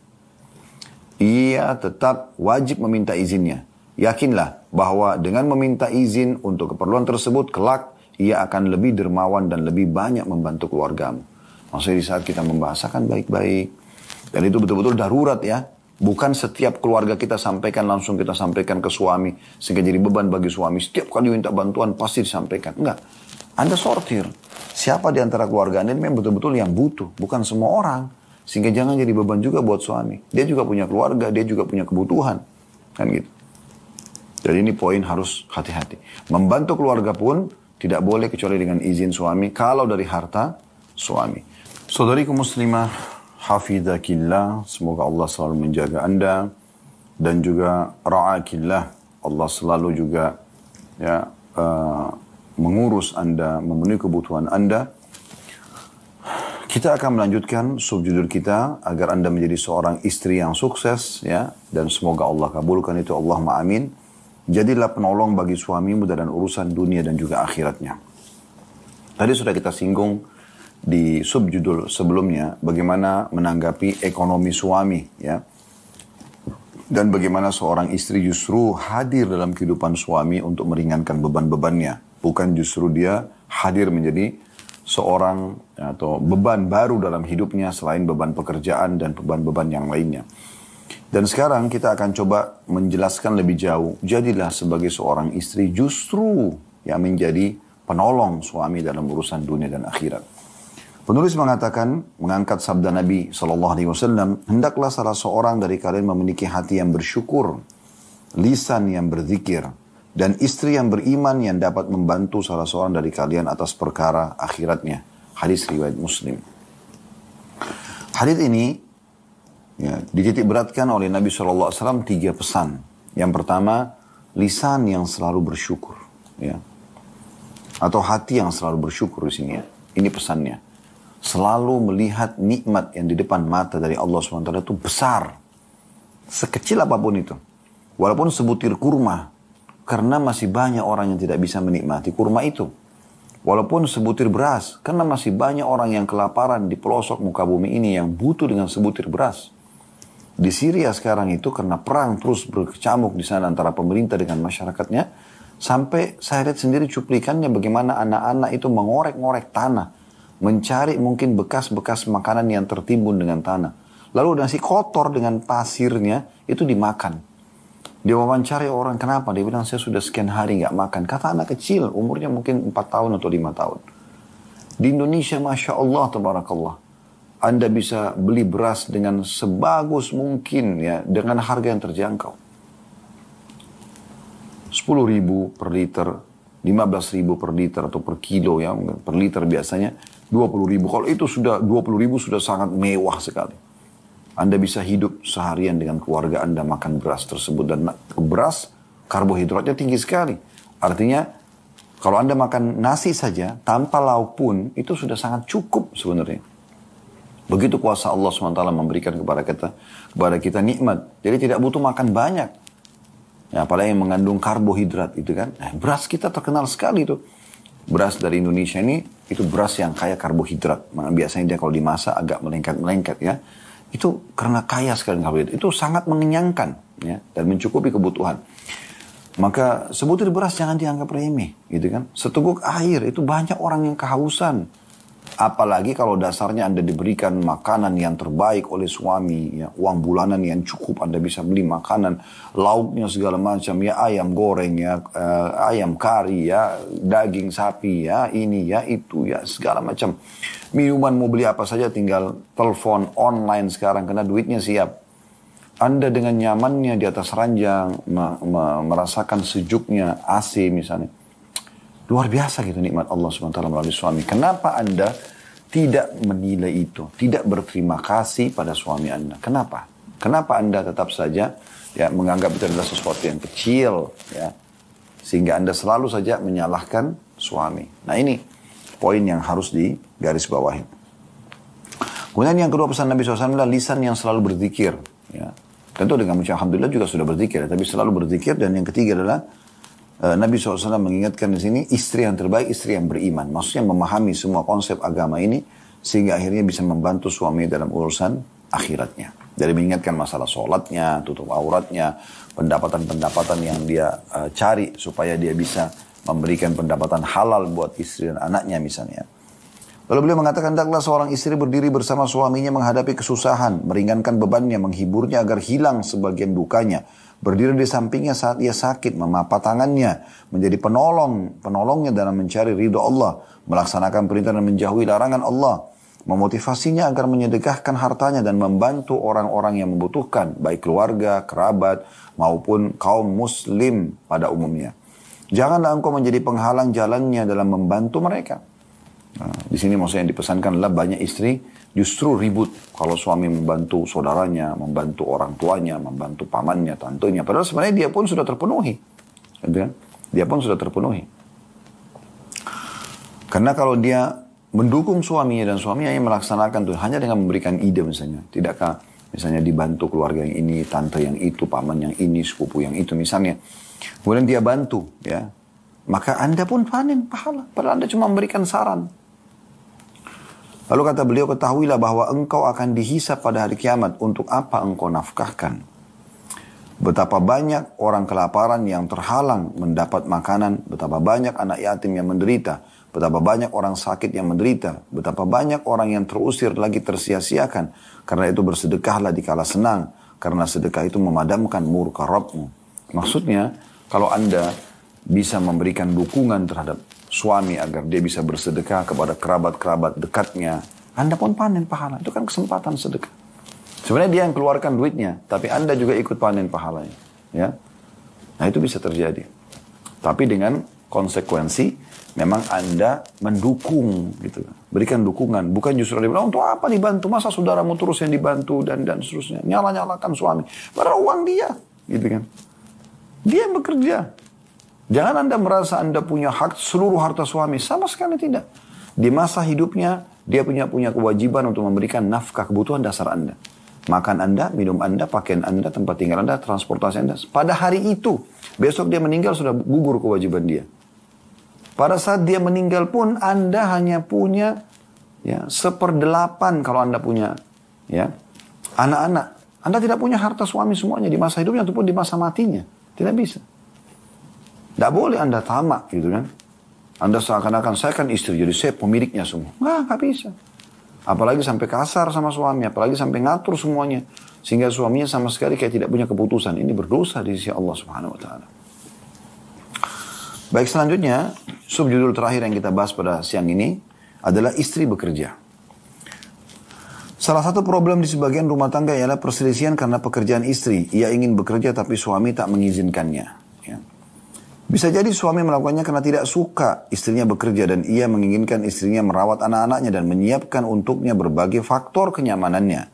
Ia tetap wajib meminta izinnya. Yakinlah bahwa dengan meminta izin untuk keperluan tersebut, kelak ia akan lebih dermawan dan lebih banyak membantu keluargamu. Maksudnya di saat kita membahasakan baik-baik. Dan itu betul-betul darurat ya. Bukan setiap keluarga kita sampaikan, langsung kita sampaikan ke suami. Sehingga jadi beban bagi suami. Setiap kali minta bantuan pasti disampaikan. Enggak. Anda sortir. Siapa di antara keluarga Anda memang betul-betul yang butuh. Bukan semua orang. Sehingga jangan jadi beban juga buat suami. Dia juga punya keluarga. Dia juga punya kebutuhan. Kan gitu. Jadi ini poin harus hati-hati. Membantu keluarga pun tidak boleh kecuali dengan izin suami. Kalau dari harta suami. Saudariku muslimah, hafidhakillah, semoga Allah selalu menjaga Anda dan juga ra'akillah, Allah selalu juga ya mengurus Anda, memenuhi kebutuhan Anda. Kita akan melanjutkan subjudul kita agar Anda menjadi seorang istri yang sukses, ya, dan semoga Allah kabulkan itu, Allahumma amin. Jadilah penolong bagi suamimu dalam urusan dunia dan juga akhiratnya. Tadi sudah kita singgung di subjudul sebelumnya bagaimana menanggapi ekonomi suami, ya. Dan bagaimana seorang istri justru hadir dalam kehidupan suami untuk meringankan beban-bebannya. Bukan justru dia hadir menjadi seorang atau beban baru dalam hidupnya selain beban pekerjaan dan beban-beban yang lainnya. Dan sekarang kita akan coba menjelaskan lebih jauh. Jadilah sebagai seorang istri justru yang menjadi penolong suami dalam urusan dunia dan akhirat. Penulis mengatakan, mengangkat sabda Nabi SAW, hendaklah salah seorang dari kalian memiliki hati yang bersyukur, lisan yang berzikir, dan istri yang beriman yang dapat membantu salah seorang dari kalian atas perkara akhiratnya. Hadis riwayat Muslim. Hadis ini ya, dititik beratkan oleh Nabi SAW 3 pesan. Yang pertama, lisan yang selalu bersyukur, ya, atau hati yang selalu bersyukur di sini. Ya. Ini pesannya. Selalu melihat nikmat yang di depan mata dari Allah SWT itu besar, sekecil apapun itu, walaupun sebutir kurma. Karena masih banyak orang yang tidak bisa menikmati kurma itu. Walaupun sebutir beras. Karena masih banyak orang yang kelaparan di pelosok muka bumi ini yang butuh dengan sebutir beras. Di Syria sekarang itu karena perang terus berkecamuk di sana antara pemerintah dengan masyarakatnya. Sampai saya lihat sendiri cuplikannya bagaimana anak-anak itu mengorek-ngorek tanah. Mencari mungkin bekas-bekas makanan yang tertimbun dengan tanah. Lalu nasi kotor dengan pasirnya itu dimakan. Dia wawancari orang, kenapa? Dia bilang, saya sudah sekian hari nggak makan. Kata anak kecil, umurnya mungkin 4 tahun atau 5 tahun. Di Indonesia, Masya Allah, Tabarakallah. Anda bisa beli beras dengan sebagus mungkin, ya, dengan harga yang terjangkau. 10.000 per liter, 15.000 per liter atau per kilo, ya, per liter biasanya 20.000. Kalau itu sudah 20.000 sudah sangat mewah sekali. Anda bisa hidup seharian dengan keluarga Anda makan beras tersebut. Dan beras, karbohidratnya tinggi sekali. Artinya, kalau Anda makan nasi saja, tanpa lauk pun, itu sudah sangat cukup sebenarnya. Begitu kuasa Allah SWT memberikan kepada kita nikmat. Jadi tidak butuh makan banyak. Ya, apalagi yang mengandung karbohidrat itu kan. Beras kita terkenal sekali itu. Beras dari Indonesia ini, itu beras yang kaya karbohidrat. Biasanya dia kalau dimasak agak melengket-melengket ya. Itu karena kaya sekali karbohidrat. Itu sangat mengenyangkan, ya, dan mencukupi kebutuhan. Maka sebutir beras jangan dianggap remeh, gitu kan. Seteguk air itu banyak orang yang kehausan. Apalagi kalau dasarnya Anda diberikan makanan yang terbaik oleh suami, ya, uang bulanan yang cukup, Anda bisa beli makanan, lauknya segala macam, ya, ayam goreng, ya, ayam kari, ya, daging sapi, ya, ini, ya, itu, ya, segala macam. Minuman mau beli apa saja tinggal telepon online sekarang karena duitnya siap. Anda dengan nyamannya di atas ranjang, merasakan sejuknya AC misalnya. Luar biasa gitu nikmat Allah SWT melalui suami. Kenapa Anda tidak menilai itu? Tidak berterima kasih pada suami Anda? Kenapa? Kenapa Anda tetap saja ya menganggap itu adalah sesuatu yang kecil, ya, sehingga Anda selalu saja menyalahkan suami? Nah, ini poin yang harus digarisbawahi. Kemudian yang kedua pesan Nabi SAW adalah lisan yang selalu berzikir. Ya. Tentu dengan mengucap Alhamdulillah juga sudah berzikir, tapi selalu berzikir. Dan yang ketiga adalah Nabi SAW mengingatkan di sini istri yang terbaik, istri yang beriman. Maksudnya memahami semua konsep agama ini sehingga akhirnya bisa membantu suami dalam urusan akhiratnya. Dari mengingatkan masalah sholatnya, tutup auratnya, pendapatan-pendapatan yang dia cari supaya dia bisa memberikan pendapatan halal buat istri dan anaknya misalnya. Lalu beliau mengatakan, hendaklah seorang istri berdiri bersama suaminya menghadapi kesusahan, meringankan bebannya, menghiburnya agar hilang sebagian dukanya. Berdiri di sampingnya saat ia sakit, memapat tangannya, menjadi penolongnya dalam mencari ridho Allah, melaksanakan perintah dan menjauhi larangan Allah, memotivasinya agar menyedekahkan hartanya dan membantu orang-orang yang membutuhkan, baik keluarga, kerabat, maupun kaum muslim pada umumnya. Janganlah engkau menjadi penghalang jalannya dalam membantu mereka. Nah, di sini maksudnya yang dipesankan adalah banyak istri justru ribut kalau suami membantu saudaranya, membantu orang tuanya, membantu pamannya, tantunya. Padahal sebenarnya dia pun sudah terpenuhi. Dia pun sudah terpenuhi. Karena kalau dia mendukung suaminya dan suaminya yang melaksanakan itu hanya dengan memberikan ide misalnya. Tidakkah misalnya dibantu keluarga yang ini, tante yang itu, paman yang ini, sepupu yang itu misalnya. Kemudian dia bantu ya. Maka Anda pun panen pahala. Padahal Anda cuma memberikan saran. Lalu kata beliau, ketahuilah bahwa engkau akan dihisap pada hari kiamat. Untuk apa engkau nafkahkan? Betapa banyak orang kelaparan yang terhalang mendapat makanan. Betapa banyak anak yatim yang menderita. Betapa banyak orang sakit yang menderita. Betapa banyak orang yang terusir lagi tersia-siakan. Karena itu bersedekahlah dikala senang. Karena sedekah itu memadamkan murka Rabbmu. Maksudnya, kalau Anda bisa memberikan dukungan terhadap suami agar dia bisa bersedekah kepada kerabat-kerabat dekatnya, Anda pun panen pahala. Itu kan kesempatan sedekah. Sebenarnya dia yang keluarkan duitnya, tapi Anda juga ikut panen pahalanya. Ya, nah itu bisa terjadi. Tapi dengan konsekuensi, memang Anda mendukung, gitu. Berikan dukungan, bukan justru dia bilang, untuk apa dibantu? Masa saudaramu terus yang dibantu dan seterusnya. Nyala-nyalakan suami. Padahal uang dia, gitu kan. Dia yang bekerja. Jangan Anda merasa Anda punya hak seluruh harta suami. Sama sekali tidak. Di masa hidupnya, dia punya kewajiban untuk memberikan nafkah kebutuhan dasar Anda. Makan Anda, minum Anda, pakaian Anda, tempat tinggal Anda, transportasi Anda. Pada hari itu, besok dia meninggal sudah gugur kewajiban dia. Pada saat dia meninggal pun Anda hanya punya ya 1/8 kalau Anda punya ya anak-anak. Anda tidak punya harta suami semuanya di masa hidupnya ataupun di masa matinya. Tidak bisa. Tidak boleh Anda tamak gitu kan. Anda seakan-akan saya kan istri jadi saya pemiliknya semua. Nggak bisa. Apalagi sampai kasar sama suami, apalagi sampai ngatur semuanya. Sehingga suaminya sama sekali kayak tidak punya keputusan. Ini berdosa di sisi Allah Subhanahu wa taala. Baik, selanjutnya subjudul terakhir yang kita bahas pada siang ini adalah istri bekerja. Salah satu problem di sebagian rumah tangga ialah perselisihan karena pekerjaan istri. Ia ingin bekerja tapi suami tak mengizinkannya. Ya. Bisa jadi suami melakukannya karena tidak suka istrinya bekerja dan ia menginginkan istrinya merawat anak-anaknya dan menyiapkan untuknya berbagai faktor kenyamanannya.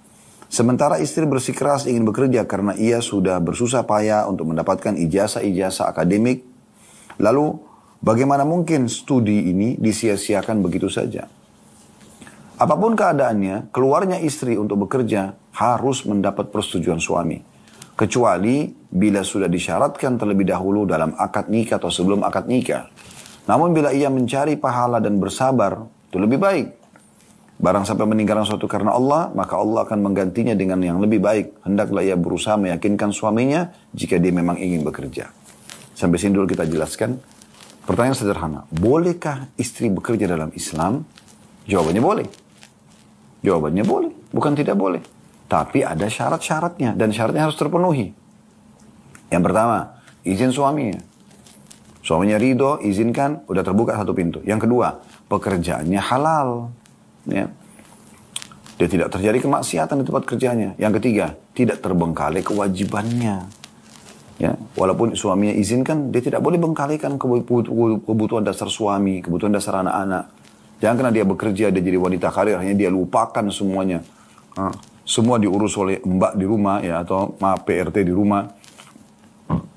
Sementara istri bersikeras ingin bekerja karena ia sudah bersusah payah untuk mendapatkan ijazah-ijazah akademik. Lalu bagaimana mungkin studi ini disia-siakan begitu saja? Apapun keadaannya, keluarnya istri untuk bekerja harus mendapat persetujuan suami. Kecuali bila sudah disyaratkan terlebih dahulu dalam akad nikah atau sebelum akad nikah. Namun bila ia mencari pahala dan bersabar, itu lebih baik. Barang sampai meninggalkan suatu karena Allah, maka Allah akan menggantinya dengan yang lebih baik. Hendaklah ia berusaha meyakinkan suaminya jika dia memang ingin bekerja. Sampai sini dulu kita jelaskan. Pertanyaan sederhana. Bolehkah istri bekerja dalam Islam? Jawabannya boleh. Jawabannya boleh. Bukan tidak boleh. Tapi ada syarat-syaratnya. Dan syaratnya harus terpenuhi. Yang pertama, izin suaminya. Suaminya ridho, izinkan, udah terbuka satu pintu. Yang kedua, pekerjaannya halal. Ya. Dia tidak terjadi kemaksiatan di tempat kerjanya. Yang ketiga, tidak terbengkalai kewajibannya. Ya, walaupun suaminya izinkan, dia tidak boleh bengkalikan kebutuhan dasar suami, kebutuhan dasar anak-anak. Jangan karena dia bekerja, dia jadi wanita karir, hanya dia lupakan semuanya. Semua diurus oleh mbak di rumah, ya, atau PRT di rumah.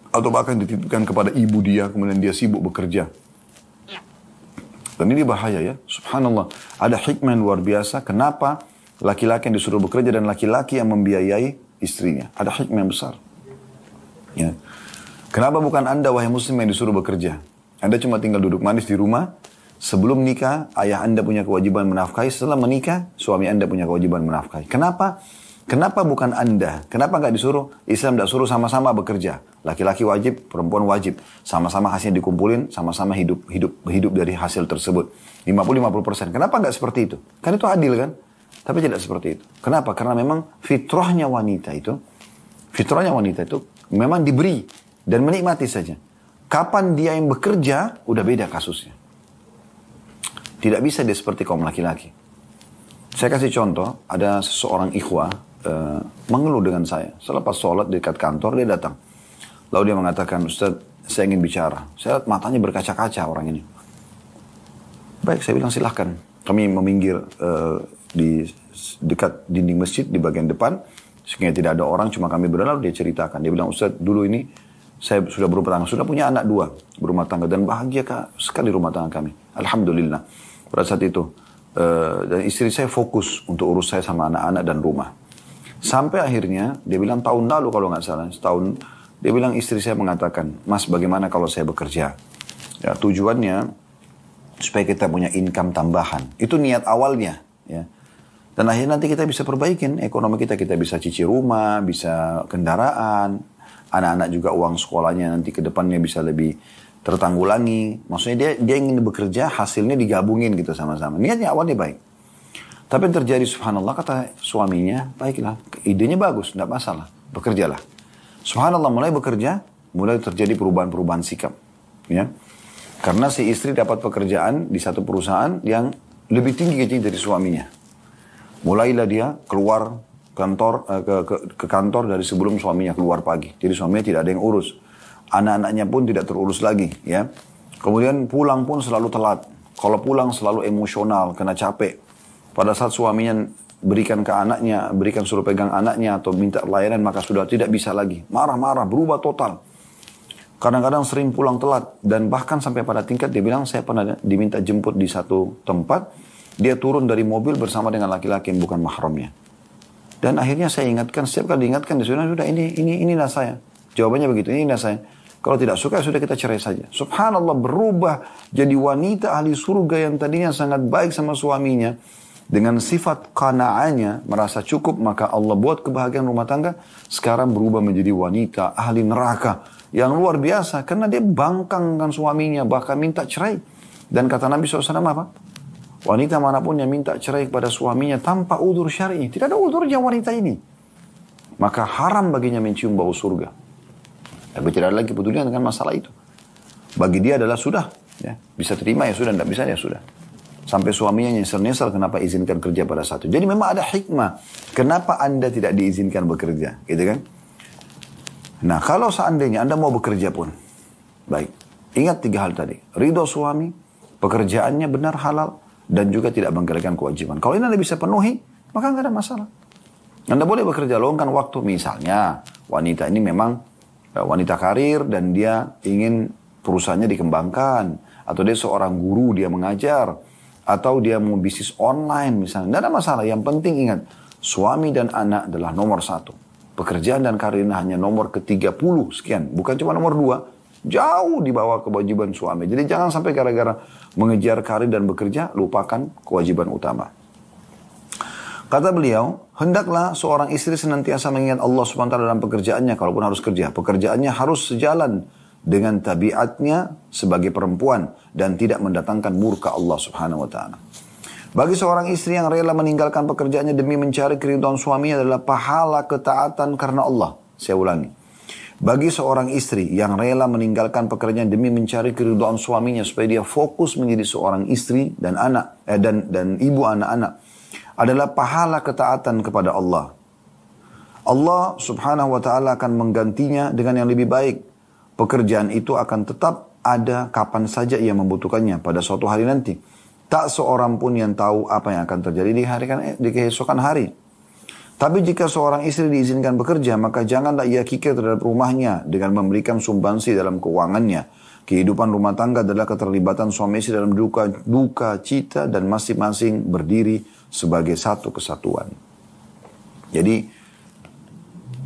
Atau bahkan dititipkan kepada ibu dia, kemudian dia sibuk bekerja. Dan ini bahaya ya, subhanallah. Ada hikmah yang luar biasa, kenapa laki-laki yang disuruh bekerja dan laki-laki yang membiayai istrinya. Ada hikmah yang besar. Ya. Kenapa bukan Anda wahai muslim yang disuruh bekerja? Anda cuma tinggal duduk manis di rumah. Sebelum nikah, ayah Anda punya kewajiban menafkahi. Setelah menikah, suami Anda punya kewajiban menafkahi. Kenapa? Kenapa bukan Anda? Kenapa nggak disuruh? Islam tidak suruh sama-sama bekerja. Laki-laki wajib, perempuan wajib. Sama-sama hasilnya dikumpulin, sama-sama hidup dari hasil tersebut. 50-50%. Kenapa nggak seperti itu? Kan itu adil kan? Tapi tidak seperti itu. Kenapa? Karena memang fitrahnya wanita itu memang diberi dan menikmati saja. Kapan dia yang bekerja, udah beda kasusnya. Tidak bisa dia seperti kaum laki-laki. Saya kasih contoh, ada seseorang ikhwah mengeluh dengan saya. Selepas sholat di dekat kantor, dia datang. Lalu dia mengatakan, Ustaz, saya ingin bicara. Saya lihat matanya berkaca-kaca orang ini. Baik, saya bilang silahkan. Kami meminggir di dekat dinding masjid di bagian depan. Sehingga tidak ada orang, cuma kami berdua. Lalu dia ceritakan. Dia bilang, Ustaz, dulu ini saya sudah berumah tangga. Sudah punya anak 2 berumah tangga. Dan bahagia sekali rumah tangga kami. Alhamdulillah. Pada saat itu, dan istri saya fokus untuk urus saya sama anak-anak dan rumah. Sampai akhirnya dia bilang tahun lalu kalau nggak salah, setahun, dia bilang istri saya mengatakan, Mas bagaimana kalau saya bekerja? Ya, tujuannya supaya kita punya income tambahan. Itu niat awalnya. Ya. Dan akhirnya nanti kita bisa perbaikin ekonomi kita. Kita bisa cicil rumah, bisa kendaraan. Anak-anak juga uang sekolahnya nanti ke depannya bisa lebih tertanggulangi. Maksudnya dia ingin bekerja, hasilnya digabungin gitu sama-sama. Niatnya awalnya baik. Tapi yang terjadi subhanallah kata suaminya, baiklah, idenya bagus, tidak masalah, bekerjalah. Subhanallah mulai bekerja, mulai terjadi perubahan-perubahan sikap. Ya. Karena si istri dapat pekerjaan di satu perusahaan yang lebih tinggi gaji dari suaminya. Mulailah dia keluar kantor ke kantor dari sebelum suaminya keluar pagi. Jadi suaminya tidak ada yang urus. Anak-anaknya pun tidak terurus lagi. Ya. Kemudian pulang pun selalu telat. Kalau pulang selalu emosional, kena capek. Pada saat suaminya berikan ke anaknya, berikan suruh pegang anaknya atau minta layanan, maka sudah tidak bisa lagi. Marah-marah, berubah total. Kadang-kadang sering pulang telat. Dan bahkan sampai pada tingkat dia bilang, saya pernah diminta jemput di satu tempat. Dia turun dari mobil bersama dengan laki-laki yang bukan mahramnya. Dan akhirnya saya ingatkan, setiap kali diingatkan, dia sudah inilah saya. Jawabannya begitu, inilah saya. Kalau tidak suka, sudah kita cerai saja. Subhanallah, berubah jadi wanita ahli surga yang tadinya sangat baik sama suaminya. Dengan sifat qana'anya, merasa cukup, maka Allah buat kebahagiaan rumah tangga. Sekarang berubah menjadi wanita ahli neraka. Yang luar biasa, karena dia bangkangkan suaminya, bahkan minta cerai. Dan kata Nabi SAW apa? Wanita manapun yang minta cerai kepada suaminya tanpa udzur syar'i, tidak ada udzurnya wanita ini, maka haram baginya mencium bau surga. Tapi tidak ada lagi peduli dengan masalah itu. Bagi dia adalah sudah, ya, bisa terima ya sudah, tidak bisa ya sudah. Sampai suaminya nyesel-nyesel kenapa izinkan kerja pada satu. Jadi memang ada hikmah. Kenapa Anda tidak diizinkan bekerja, gitu kan? Nah, kalau seandainya Anda mau bekerja pun, baik. Ingat 3 hal tadi. Ridho suami, pekerjaannya benar halal, dan juga tidak menggalakan kewajiban. Kalau ini Anda bisa penuhi, maka nggak ada masalah. Anda boleh bekerja luangkan waktu. Misalnya, wanita ini memang wanita karir dan dia ingin perusahaannya dikembangkan. Atau dia seorang guru, dia mengajar. Atau dia mau bisnis online misalnya. Tidak ada masalah. Yang penting ingat, suami dan anak adalah nomor 1. Pekerjaan dan karirnya hanya nomor ke-30 sekian. Bukan cuma nomor 2. Jauh di bawah kewajiban suami. Jadi jangan sampai gara-gara mengejar karir dan bekerja, lupakan kewajiban utama. Kata beliau, hendaklah seorang istri senantiasa mengingat Allah SWT dalam pekerjaannya, kalaupun harus kerja. Pekerjaannya harus sejalan dengan tabiatnya sebagai perempuan dan tidak mendatangkan murka Allah SWT. Bagi seorang istri yang rela meninggalkan pekerjaannya demi mencari keridhaan suaminya adalah pahala ketaatan karena Allah. Saya ulangi. Bagi seorang istri yang rela meninggalkan pekerjaan demi mencari keridhaan suaminya supaya dia fokus menjadi seorang istri dan anak dan ibu anak-anak adalah pahala ketaatan kepada Allah. Allah Subhanahu wa taala akan menggantinya dengan yang lebih baik. Pekerjaan itu akan tetap ada kapan saja ia membutuhkannya pada suatu hari nanti. Tak seorang pun yang tahu apa yang akan terjadi di keesokan hari. Tapi jika seorang istri diizinkan bekerja, maka janganlah ia kikir terhadap rumahnya dengan memberikan sumbansi dalam keuangannya. Kehidupan rumah tangga adalah keterlibatan suami istri dalam duka cita dan masing-masing berdiri sebagai satu kesatuan. Jadi,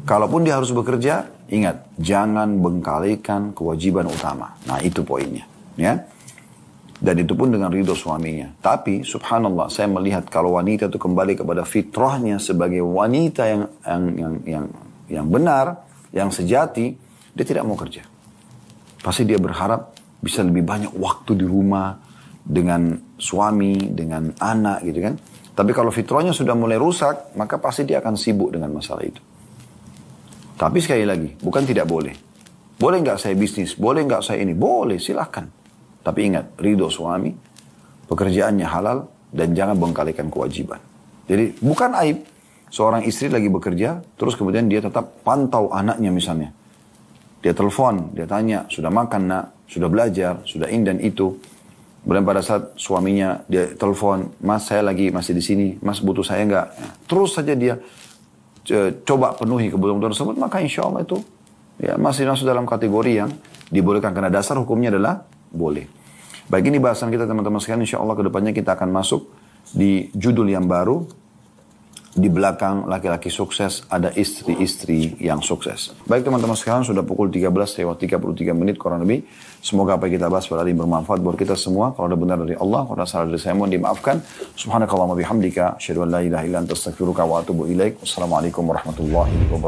kalaupun dia harus bekerja, ingat, jangan bengkalikan kewajiban utama. Nah, itu poinnya. Ya. Dan itu pun dengan ridho suaminya. Tapi subhanallah, saya melihat kalau wanita itu kembali kepada fitrahnya sebagai wanita yang benar, yang sejati, dia tidak mau kerja. Pasti dia berharap bisa lebih banyak waktu di rumah dengan suami, dengan anak gitu kan. Tapi kalau fitrahnya sudah mulai rusak, maka pasti dia akan sibuk dengan masalah itu. Tapi sekali lagi, bukan tidak boleh. Boleh nggak saya bisnis? Boleh nggak saya ini? Boleh, silahkan. Tapi ingat, ridho suami, pekerjaannya halal, dan jangan bengkalikan kewajiban. Jadi bukan aib seorang istri lagi bekerja, terus kemudian dia tetap pantau anaknya misalnya. Dia telepon, dia tanya, sudah makan nak, sudah belajar, sudah ini dan itu. Kemudian pada saat suaminya dia telepon, mas saya lagi masih di sini, mas butuh saya enggak? Terus saja dia coba penuhi kebutuhan tersebut, maka insya Allah itu ya, masih masuk dalam kategori yang dibolehkan. Karena dasar hukumnya adalah boleh. Baik, ini bahasan kita teman-teman sekalian. Insya Allah kedepannya kita akan masuk di judul yang baru, di belakang laki-laki sukses ada istri-istri yang sukses. Baik teman-teman sekarang sudah pukul 13:33 kurang lebih. Semoga apa yang kita bahas berarti bermanfaat buat kita semua. Kalau ada benar dari Allah, kalau ada salah dari saya mohon dimaafkan. Subhanakallahumma bihamdika, asyhadu an la ilaha illa anta astaghfiruka wa atubu ilaik. Wassalamualaikum warahmatullahi wabarakatuh.